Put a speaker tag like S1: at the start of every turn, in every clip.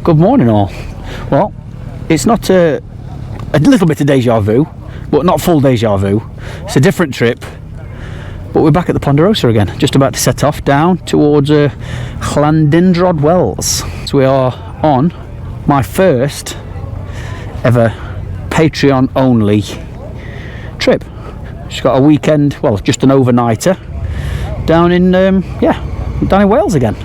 S1: Good morning all. Well, it's not a little bit of deja vu, but not full deja vu. It's a different trip, but we're back at the Ponderosa again, just about to set off down towards Llandudno Wells. So we are on my first ever Patreon only trip. Just got a weekend, well, just an overnighter down in down in Wales again.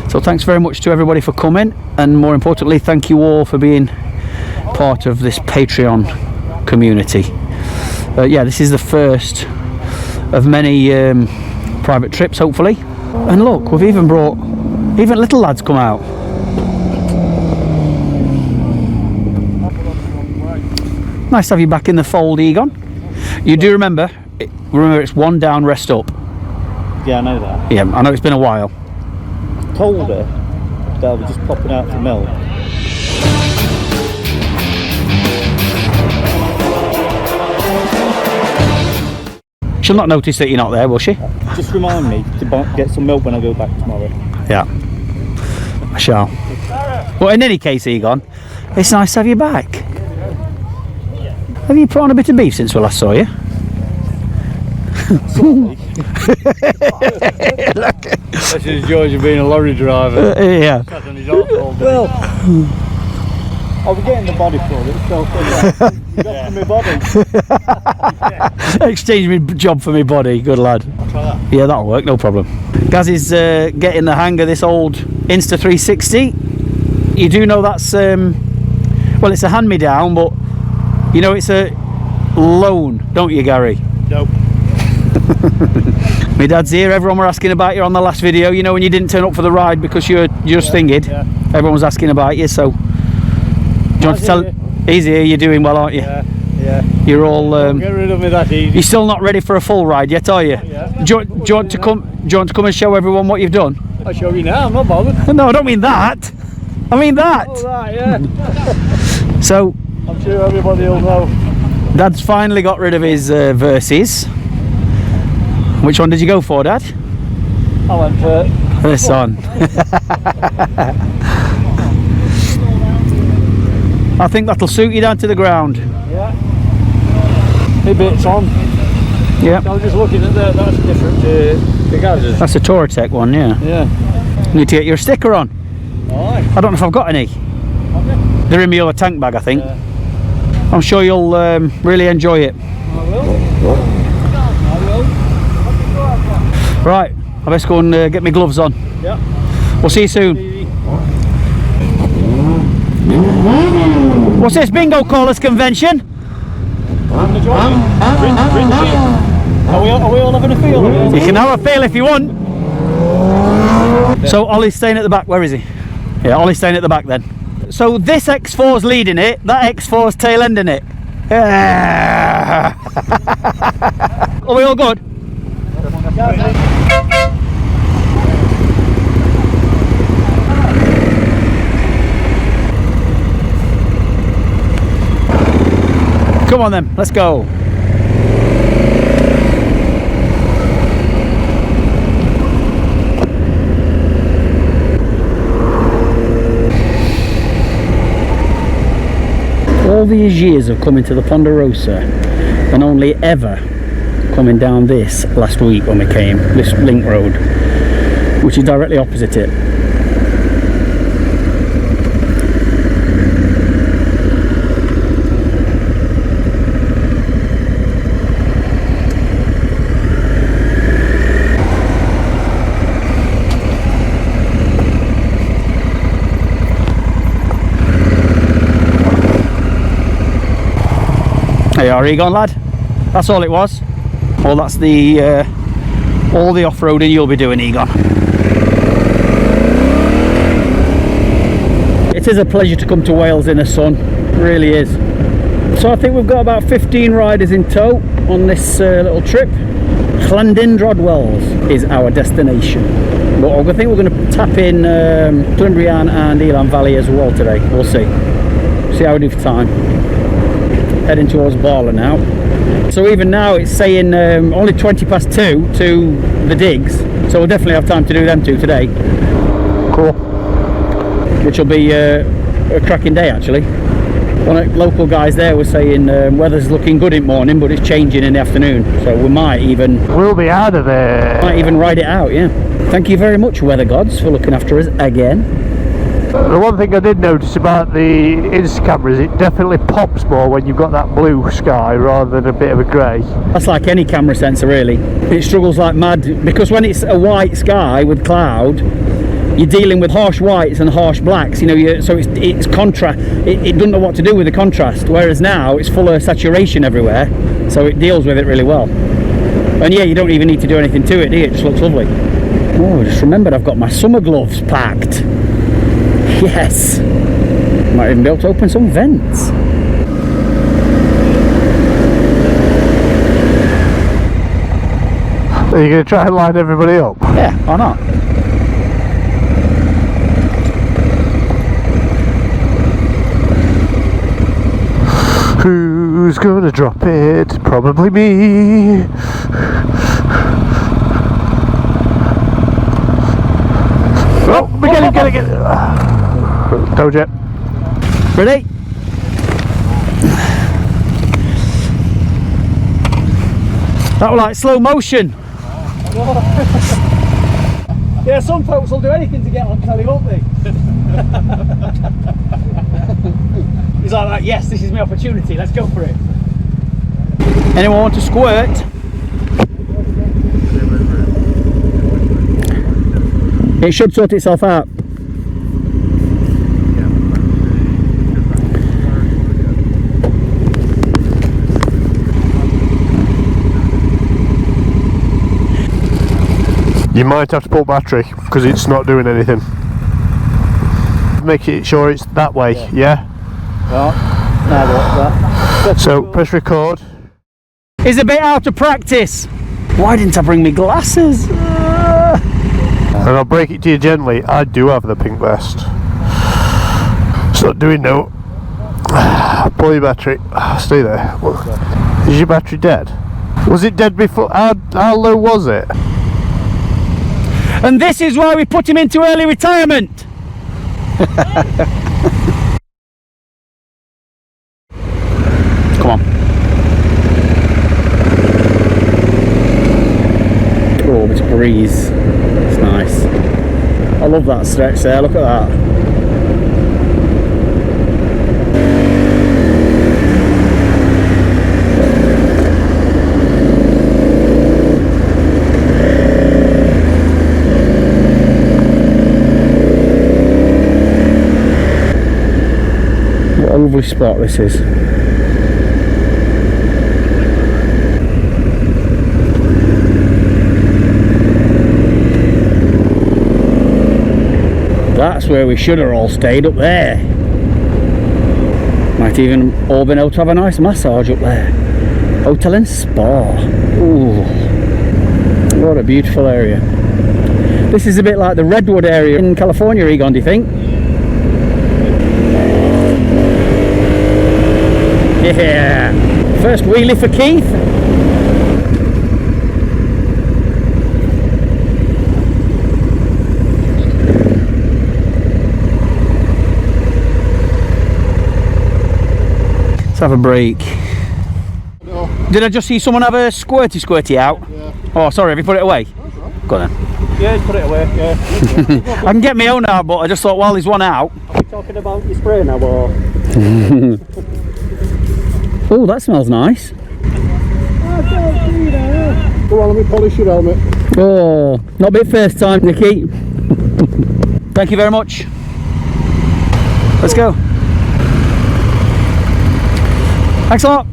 S1: So thanks very much to everybody for coming, and more importantly, thank you all for being part of this Patreon community. This is the first of many private trips, hopefully. And look, we've even brought little lads come out. Nice to have you back in the fold, Egon. You do remember it's one down, rest up.
S2: Yeah, I know that.
S1: Yeah, I know it's been a while.
S2: Told her that I was just popping out for milk.
S1: She'll not notice that you're not there, will she?
S2: Just remind me to get some milk when I go back tomorrow.
S1: Yeah, I shall. Well, in any case, Egon, it's nice to have you back. Have you put on a bit of beef since we last saw you?
S2: That's his joys of being a lorry driver.
S1: Yeah.
S2: Well, I was getting the body for it, so you got my body.
S1: Exchange me job for me body, good lad.
S2: I'll try that.
S1: Yeah, that'll work, no problem. Gaz is getting the hang of this old Insta 360. You do know that's well, it's a hand-me-down, but you know it's a loan, don't you, Gary?
S2: Nope.
S1: My dad's here. Everyone were asking about you on the last video. You know, when you didn't turn up for the ride because you're just thinking. Yeah. Everyone was asking about you, so do you want to tell? He's here. You're doing well, aren't you?
S2: Yeah.
S1: You're all.
S2: Get rid of me that easy.
S1: You're still not ready for a full ride yet, are you?
S2: Yeah.
S1: Do you want to come? Do you want to come and show everyone what you've done?
S2: I'll show you now. I'm not bothered.
S1: No, I don't mean that. I mean that.
S2: Oh, right, yeah.
S1: So.
S2: I'm sure everybody will know.
S1: Dad's finally got rid of his Versys. Which one did you go for, Dad?
S2: I went for
S1: this one. I think that'll suit you down to the ground.
S2: Yeah. Maybe it's on.
S1: Yeah.
S2: I was just looking at that. That's different to the Gaz's.
S1: That's a Gore-Tex one, yeah.
S2: Yeah.
S1: Need to get your sticker on.
S2: Aye.
S1: I don't know if I've got any.
S2: Okay.
S1: They're in my other tank bag, I think.
S2: Yeah.
S1: I'm sure you'll really enjoy it.
S2: I will.
S1: Right, I best go and get my gloves on.
S2: Yeah.
S1: We'll see you soon. What's this, bingo callers convention?
S2: Are we all having a feel?
S1: You can have a feel if you want. So Ollie's staying at the back. Where is he? Yeah, Ollie's staying at the back then. So this X4's leading it, that X4's tail ending it. Yeah. Are we all good? Come on then, let's go. All these years of coming to the Ponderosa and only ever coming down this last week when we came, this link road, which is directly opposite it. There you are, Egon lad. That's all it was. Well, that's the all the off-roading you'll be doing, Egon. It is a pleasure to come to Wales in the sun, it really is. So I think we've got about 15 riders in tow on this little trip. Llandudno Wells is our destination, but I think we're going to tap in Llundain and Elan Valley as well today. We'll see how we do for time. Heading towards Barla now. So even now it's saying only 20 past 2 to the digs, so we'll definitely have time to do them two today. Cool. which will be a cracking day actually. One of the local guys there was saying weather's looking good in the morning, but it's changing in the afternoon, so we might even...
S2: We'll be out of there.
S1: Might even ride it out, yeah. Thank you very much, weather gods, for looking after us again.
S2: The one thing I did notice about the Insta camera is it definitely pops more when you've got that blue sky rather than a bit of a grey.
S1: That's like any camera sensor really. It struggles like mad, because when it's a white sky with cloud, you're dealing with harsh whites and harsh blacks, you know, so it's contrast. It doesn't know what to do with the contrast, whereas now it's full of saturation everywhere, so it deals with it really well. And yeah, you don't even need to do anything to it, do you? It just looks lovely. Oh, I just remembered I've got my summer gloves packed. Yes. Might even be able to open some vents.
S2: Are you going to try and line everybody up?
S1: Yeah, why not?
S2: Who's gonna drop it? Probably me. Oh, we get it. Told you.
S1: Ready? That was like slow motion. Yeah, some folks will do anything to get on telly, won't they? He's like, yes, this is my opportunity, let's go for it. Anyone want to squirt? It should sort itself out.
S2: You might have to pull battery because it's not doing anything. Make it sure it's that way, yeah?
S1: Right, now what's that?
S2: So press record.
S1: It's a bit out of practice. Why didn't I bring me glasses?
S2: And I'll break it to you gently, I do have the pink vest. It's not doing no. Pull your battery. Stay there. Is your battery dead? Was it dead before? How low was it?
S1: And this is why we put him into early retirement. Come on. Oh, it's a breeze. It's nice. I love that stretch there, look at that. What a lovely spot this is. That's where we should have all stayed, up there. Might even all been able to have a nice massage up there. Hotel and spa. Ooh, what a beautiful area. This is a bit like the Redwood area in California, Egon, do you think? Yeah. First wheelie for Keith. Let's have a break.
S2: No.
S1: Did I just see someone have a squirty out?
S2: Yeah.
S1: Oh, sorry, have you put it away?
S2: Right.
S1: Go on then.
S2: Yeah, put it away, yeah.
S1: I can get my own out, but I just thought while there's one out.
S2: Are we talking about your spray now, or?
S1: Oh, that smells nice.
S2: Go on, let me polish your helmet.
S1: Oh, not be first time, Nicky. Thank you very much. Let's go. Thanks a lot.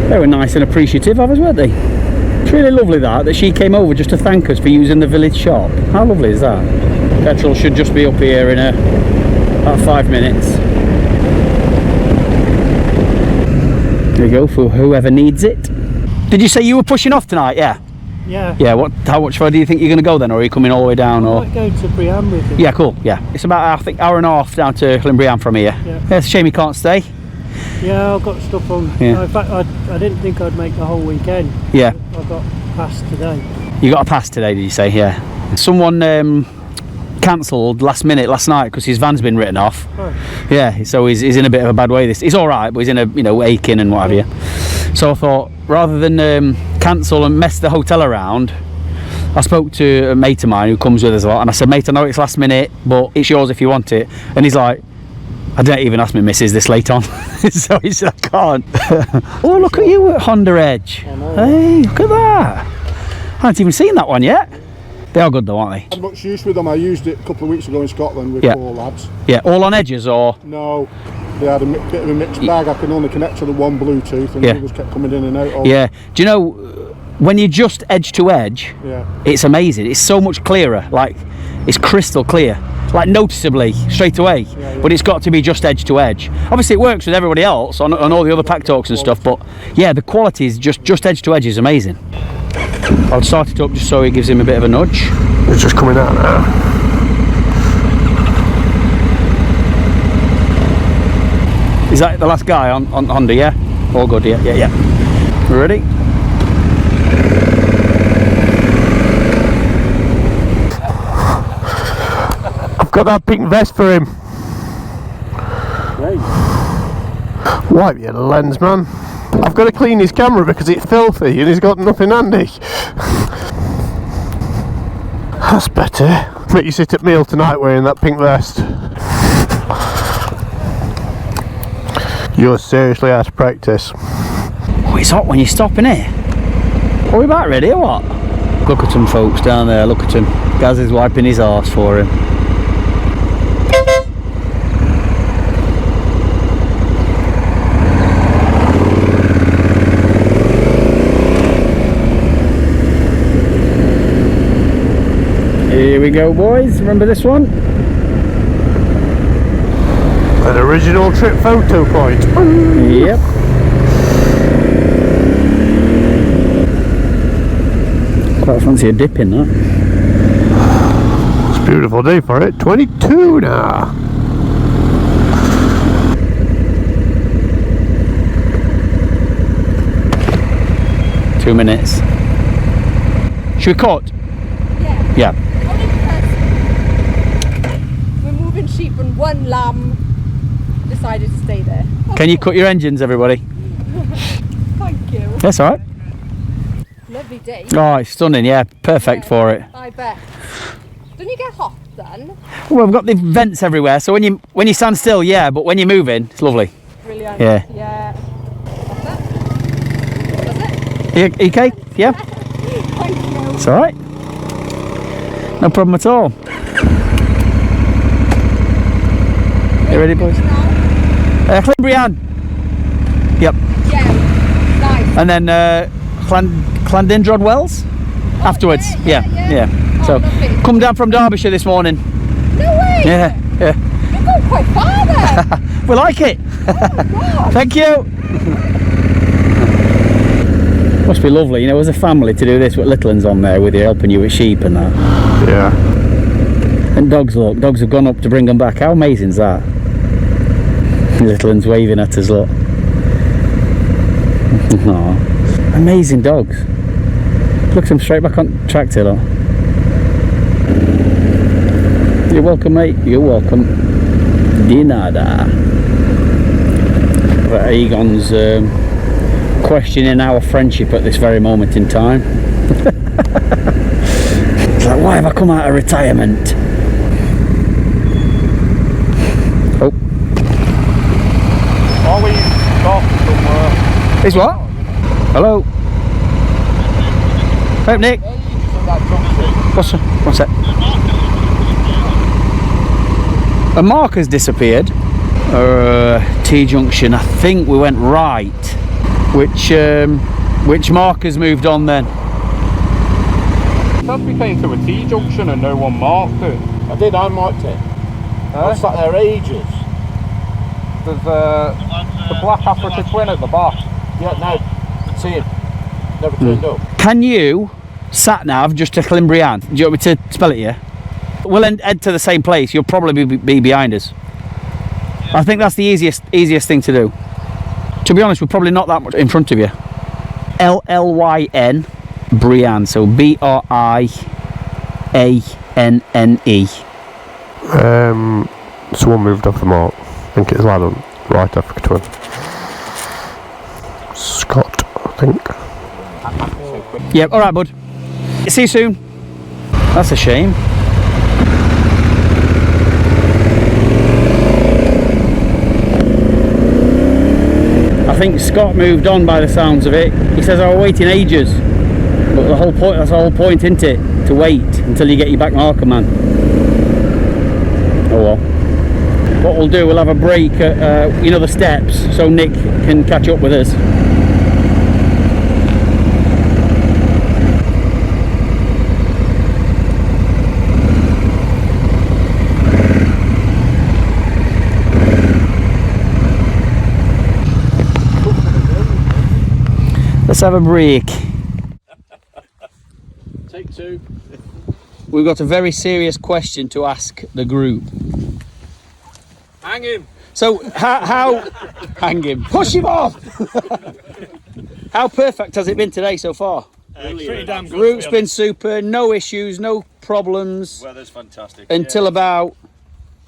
S1: They were nice and appreciative of us, weren't they? It's really lovely that she came over just to thank us for using the village shop. How lovely is that? Petrol should just be up here in about 5 minutes. There you go, for whoever needs it. Did you say you were pushing off tonight? Yeah.
S2: Yeah.
S1: Yeah. How much further do you think you're going to go then, or are you coming all the way down? Or
S2: I might go to Briam with you.
S1: yeah, cool. Yeah, it's about I think hour and a half down to Llynbriam from here.
S2: Yeah.
S1: It's a shame you can't stay.
S2: Yeah, I've got stuff on.
S1: Yeah.
S2: In fact, I didn't think I'd make the whole weekend.
S1: Yeah.
S2: I got past today.
S1: You got a pass today, did you say? Yeah. Someone cancelled last minute last night because his van's been written off.
S2: Oh.
S1: Yeah, so he's in a bit of a bad way. He's all right, but he's in a, you know, aching and what have you. So I thought, rather than cancel and mess the hotel around, I spoke to a mate of mine who comes with us a lot, and I said, mate, I know it's last minute, but it's yours if you want it. And he's like, I don't even ask me missus this late on. So he said, I can't. Oh, look at you at Honda Edge. Hey, look at that. I haven't even seen that one yet. They are good though, aren't they?
S3: I had much use with them. I used it a couple of weeks ago in Scotland with 4 lads.
S1: Yeah, all on edges or?
S3: No, they had a bit of a mixed bag. I can only connect to the one Bluetooth, and the others kept coming in and out.
S1: Yeah. Do you know, when you're just edge to edge, it's amazing. It's so much clearer. Like, it's crystal clear. Like, noticeably, straight away. But it's got to be just edge to edge. Obviously, it works with everybody else on all the other pack talks and stuff, but yeah, the quality is just edge to edge is amazing. I'll start it up just so it gives him a bit of a nudge.
S2: It's just coming out now.
S1: Is that the last guy on Honda, yeah? All good, yeah. Ready?
S2: I've got that pink vest for him.
S3: Great.
S2: Wipe your lens, man. I've got to clean his camera because it's filthy and he's got nothing handy. That's better. Make you sit at meal tonight wearing that pink vest. You're seriously out of practice.
S1: Oh, it's hot when you stop, innit? Are we back ready or what? Look at them folks down there, look at him. Gaz is wiping his arse for him. Here we go, boys. Remember this one?
S2: An original trip photo point.
S1: Yep. Quite fancy a dip in that.
S2: It's a beautiful day for it. 22 now.
S1: Two minutes. Should we cut?
S4: Yeah.
S1: Yeah.
S4: Only because we're moving sheep and one lamb decided to stay there.
S1: Can you cut your engines, everybody?
S4: Thank you.
S1: That's all right.
S4: Lovely day.
S1: Oh, it's stunning. Yeah, perfect for it.
S4: I bet. Don't you get hot then?
S1: Well, we've got the vents everywhere, so when you stand still, yeah, but when you're moving, it's lovely.
S4: Brilliant.
S1: Yeah.
S4: Yeah. That's it.
S1: You okay? Yeah.
S4: Thank you.
S1: It's all right. No problem at all. You ready, boys? Climbrian. Yep.
S4: Yeah. Nice.
S1: And then Clandindrod Wells afterwards. Yeah. So
S4: lovely.
S1: come down from Derbyshire this morning.
S4: No way.
S1: Yeah.
S4: You go quite far there.
S1: We like it.
S4: God.
S1: Thank you. Must be lovely, you know, as a family to do this with little ones on there with you, helping you with sheep and that.
S2: Yeah.
S1: And dogs, look, dogs have gone up to bring them back. How amazing is that? Little ones waving at us, look. Aww. Amazing dogs. Look at them straight back on tractor, look. You're welcome, mate. You're welcome. De nada. But Egon's questioning our friendship at this very moment in time. It's like, why have I come out of retirement? Oh.
S3: Are we starting somewhere?
S1: Is what? Hello? Hey, Nick. What's that? A marker's disappeared. T-junction, I think we went right. Which markers moved on then?
S5: Said we came to a T-junction and no one marked it.
S3: I marked it. I sat there ages.
S5: There's the Black Africa Twin at the back.
S3: Yeah, no, see it. Never turned up.
S1: Can you sat nav just to Climbrian? Do you want me to spell it here? We'll head to the same place. You'll probably be behind us. I think that's the easiest thing to do. To be honest, we're probably not that much in front of you. LLYN Brianne, so Brianne.
S2: Someone moved off the mark. I think it's lad on right Africa twin. Scott, I think.
S1: Yep, alright bud. See you soon. That's a shame. I think Scott moved on by the sounds of it. He says I was waiting ages. But the whole point, that's the whole point, isn't it? To wait until you get your back marker, man. Oh well. What we'll do, we'll have a break at, you know, the steps, so Nick can catch up with us. Let's have a break.
S3: Take two.
S1: We've got a very serious question to ask the group.
S5: Hang him.
S1: So, how hang him, push him off. How perfect has it been today so far?
S6: Pretty damn good.
S1: Route's been super, no issues, no problems.
S6: Weather's fantastic.
S1: Until about,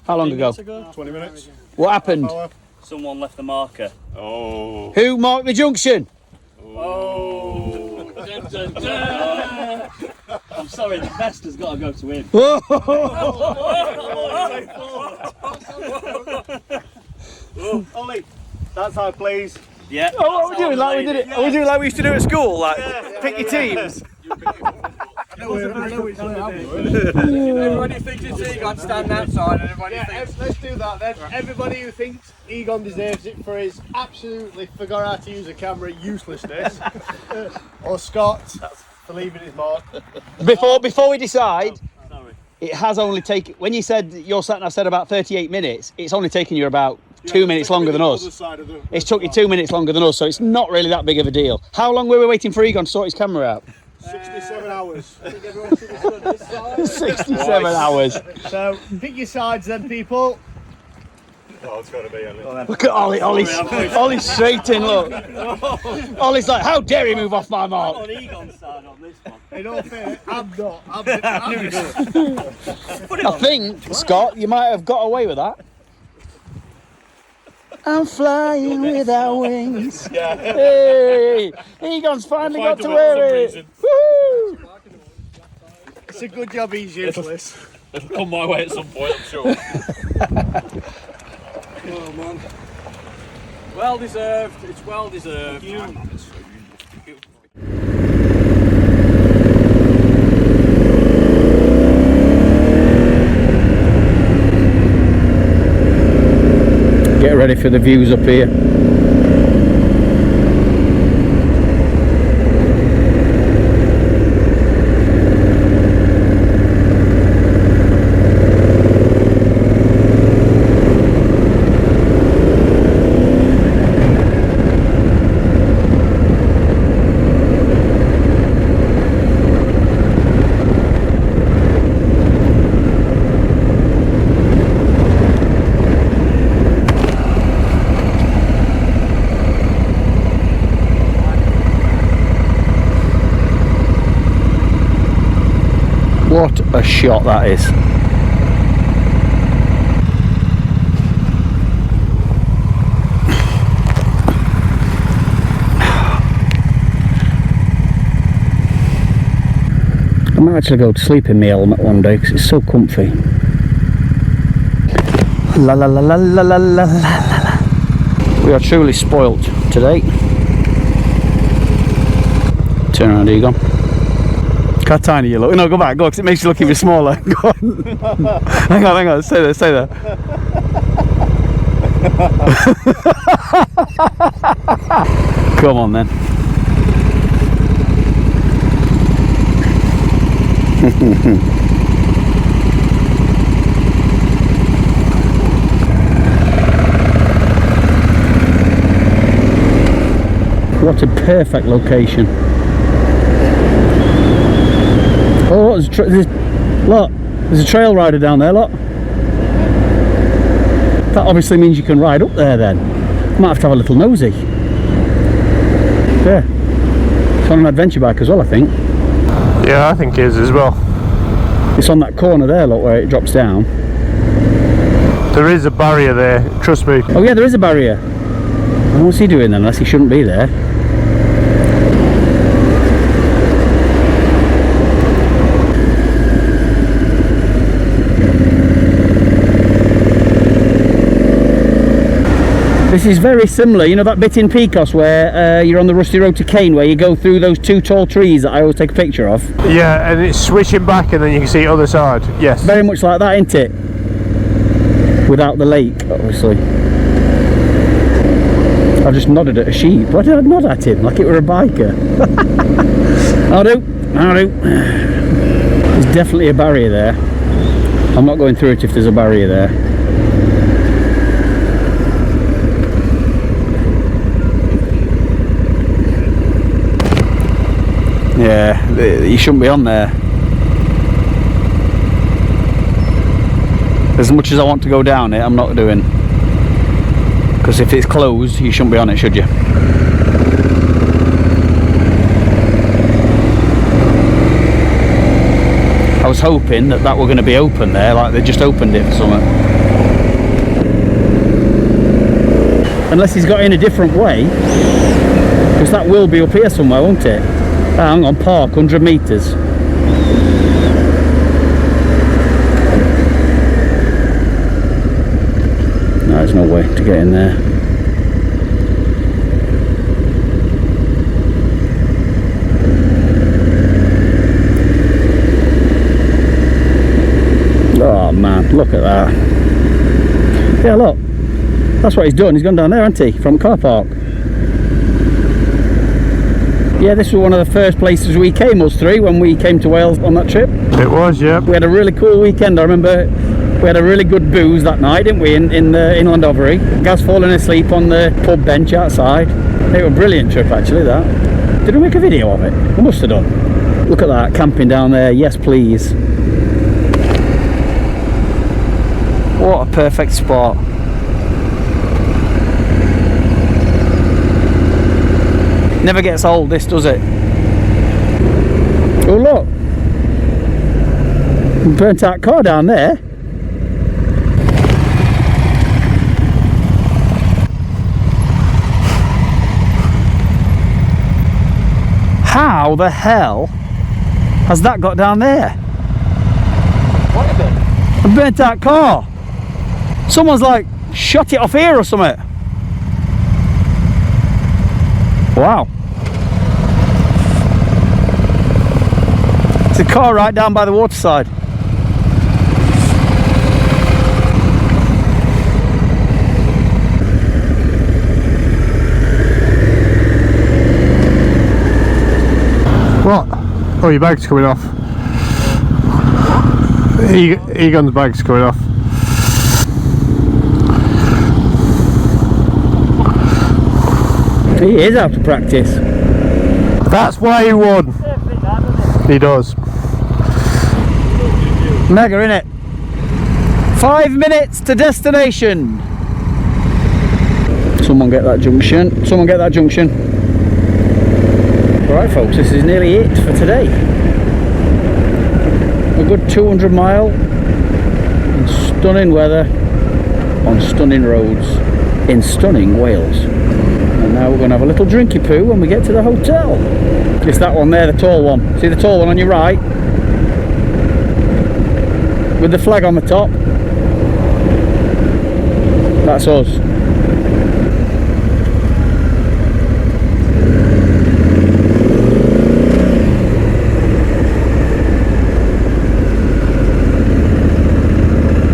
S1: how long ago?
S3: 20 minutes.
S1: What happened?
S6: Someone left the marker. Oh.
S1: Who marked the junction?
S6: Oh. Dun, dun, dun. I'm sorry, the best has got to go to him.
S2: Ollie, that's how it plays.
S6: Yeah.
S2: Oh, what are we doing? Like we did it. Are we doing like we used to do at school? Like pick your teams.
S5: Everybody thinks it's Egon, stand outside and everybody thinks...
S2: Let's do that then. Everybody who thinks Egon deserves it for his absolutely forgot how to use a camera uselessness, or Scott for leaving his mark.
S1: Before we decide, it has only taken, when you said your sat nav said about 38 minutes, it's only taken you about 2 minutes longer than us. It's took you 2 minutes longer than us, so it's not really that big of a deal. How long were we waiting for Egon to sort his camera out?
S3: 67 hours.
S1: 67 hours.
S2: So pick your sides then, people.
S3: Oh, it's got to be, Ellie.
S1: Look at Ollie. Ollie's straight in, look. Ollie's like, how dare he move off my mark?
S6: I'm on Egon's side on this one.
S2: In all fairness, I'm not.
S1: I think, Scott, you might have got away with that. I'm flying without wings.
S6: Yeah.
S1: Hey, Egon's finally got to wear it. Woo!
S2: It's a good job he's useless.
S6: It'll come my way at some point, I'm sure.
S5: Oh man. Well deserved, it's well deserved.
S1: Get ready for the views up here. What a shot that is. I might actually go to sleep in my helmet one day because it's so comfy. La la la la la la la la. We are truly spoilt today. Turn around, Egon. Look how tiny you look. No, go back, go, because it makes you look even smaller. Go on. hang on, stay there. Come on then. What a perfect location. Oh, there's a trail rider down there, look. That obviously means you can ride up there then. Might have to have a little nosy. Yeah. It's on an adventure bike as well, I think.
S2: Yeah, I think it is as well.
S1: It's on that corner there, look, where it drops down.
S2: There is a barrier there, trust me.
S1: Oh yeah, there is a barrier. What's he doing then, unless he shouldn't be there? This is very similar, you know that bit in Pecos where you're on the rusty road to Cane, where you go through those two tall trees that I always take a picture of?
S2: Yeah, and it's switching back and then you can see the other side, yes.
S1: Very much like that, isn't it? Without the lake, obviously. I just nodded at a sheep. Why did I nod at him? Like it were a biker. I'll do. There's definitely a barrier there. I'm not going through it if there's a barrier there. Yeah, you shouldn't be on there. As much as I want to go down it, I'm not doing. Because if it's closed, you shouldn't be on it, should you? I was hoping that were going to be open there, like they just opened it for something. Unless he's got in a different way. Because that will be up here somewhere, won't it? Hang on, park, 100 metres. No, there's no way to get in there. Oh man, look at that. Yeah, look. That's what he's done. He's gone down there, hasn't he? From car park. Yeah, this was one of the first places we came, us three, when we came to Wales on that trip.
S2: It was, yeah.
S1: We had a really cool weekend. I remember we had a really good booze that night, didn't we, in the Inland Overy. Gaz falling asleep on the pub bench outside. It was a brilliant trip, actually, that. Did we make a video of it? We must have done. Look at that, camping down there. Yes, please. What a perfect spot. Never gets old, this, does it? Oh look, burnt out car down there. How the hell has that got down there?
S5: What is it?
S1: A burnt out car. Someone's like shot it off here or something. Wow. It's a car right down by the waterside.
S2: What? Oh, your bag's coming off. Egon's bag's coming off.
S1: He is out of practice.
S2: That's why he won. He does.
S1: Mega, innit? 5 minutes to destination. Someone get that junction. Someone get that junction. Alright folks, this is nearly it for today. A good 200 mile in stunning weather on stunning roads in stunning Wales. And now we're going to have a little drinky poo when we get to the hotel. It's that one there, the tall one. See the tall one on your right? With the flag on the top. That's us.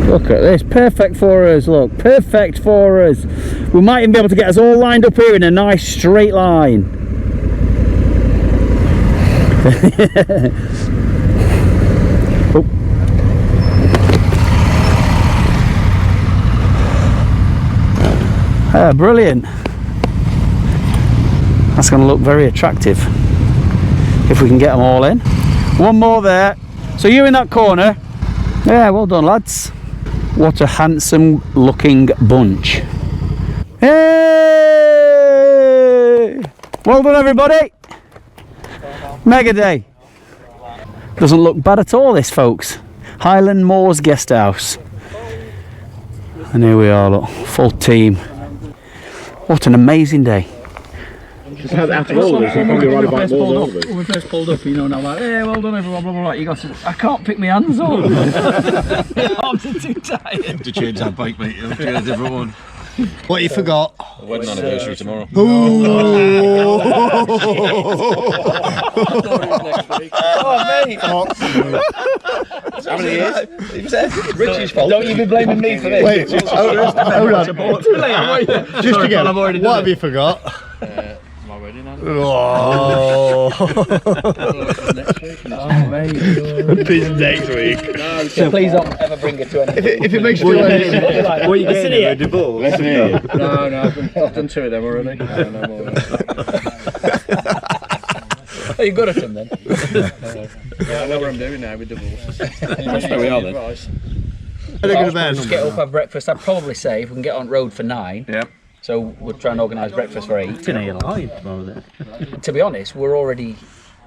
S1: Look at this, perfect for us, look, perfect for us. We might even be able to get us all lined up here in a nice straight line. Oh. Ah, brilliant. That's going to look very attractive if we can get them all in. One more there. So you're in that corner. Yeah, well done, lads. What a handsome looking bunch. Hey! Well done, everybody. Mega day. Doesn't look bad at all, this, folks. Highland Moors Guest House. And here we are, look, full team. What an amazing day.
S6: After all this, I'm probably right about more than
S1: when we first pulled up, you know, and I'm like, hey, well done everyone, blah, blah, blah. You got to, I can't pick my hands up. My arms are too tired.
S7: To change that bike, mate. You'll get a different one.
S2: What you forgot?
S7: Wedding anniversary tomorrow.
S5: Oh, mate.
S7: How many years? He was there. Richie's fault.
S5: Don't you be blaming me for this.
S2: Wait, hold on. Just again, what have you forgot?
S6: My wedding
S2: Oh. This is next week.
S5: So please don't ever bring it to anything.
S2: If it makes you feel anything.
S7: What are you getting? A divorce?
S6: Listen here. No, I've done 2 of them already. No more.
S5: Are you good at them then?
S6: Yeah, I know what I'm doing now with divorces.
S7: There we are then.
S5: Let's get up, have breakfast. I'd probably say if we can get on road for 9.
S7: Yeah.
S5: So we'll try and organise breakfast for 8.
S1: tomorrow then.
S5: To be honest, we're already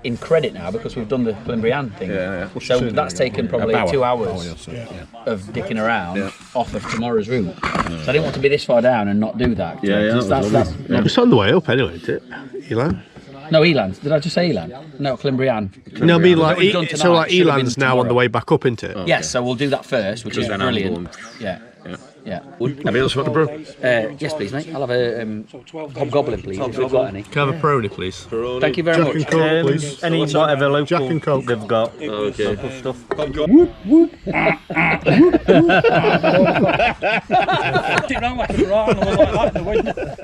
S5: in credit now because we've done the Glenbrian thing.
S7: Yeah.
S5: So that's taken probably 2 hours of dicking around off of tomorrow's route. So I didn't want to be this far down and not do that. That's
S2: It's on the way up anyway, isn't it? Elan?
S5: no, Elan. Did I just say Elan? No, Glenbrian.
S2: No, I mean like,
S5: What we've done
S2: so like
S5: tonight should have
S2: Elan's
S5: been
S2: now on the
S5: tomorrow.
S2: way back up, isn't it?
S5: Yes, so we'll do that first, which is
S7: then
S5: brilliant.
S7: have
S5: Yeah.
S7: Have you also got the brew?
S5: Yes, please, mate. I'll have a hobgoblin, please, if we've got any.
S2: Can I have a Peroni, please?
S5: Thank you very
S3: Jack
S5: much.
S3: and Coke, please.
S8: Any whatever local
S3: Jack and Coke.
S8: they've got.
S7: Okay.
S8: Stuff.
S6: Didn't know what was wrong. I was like that in the window.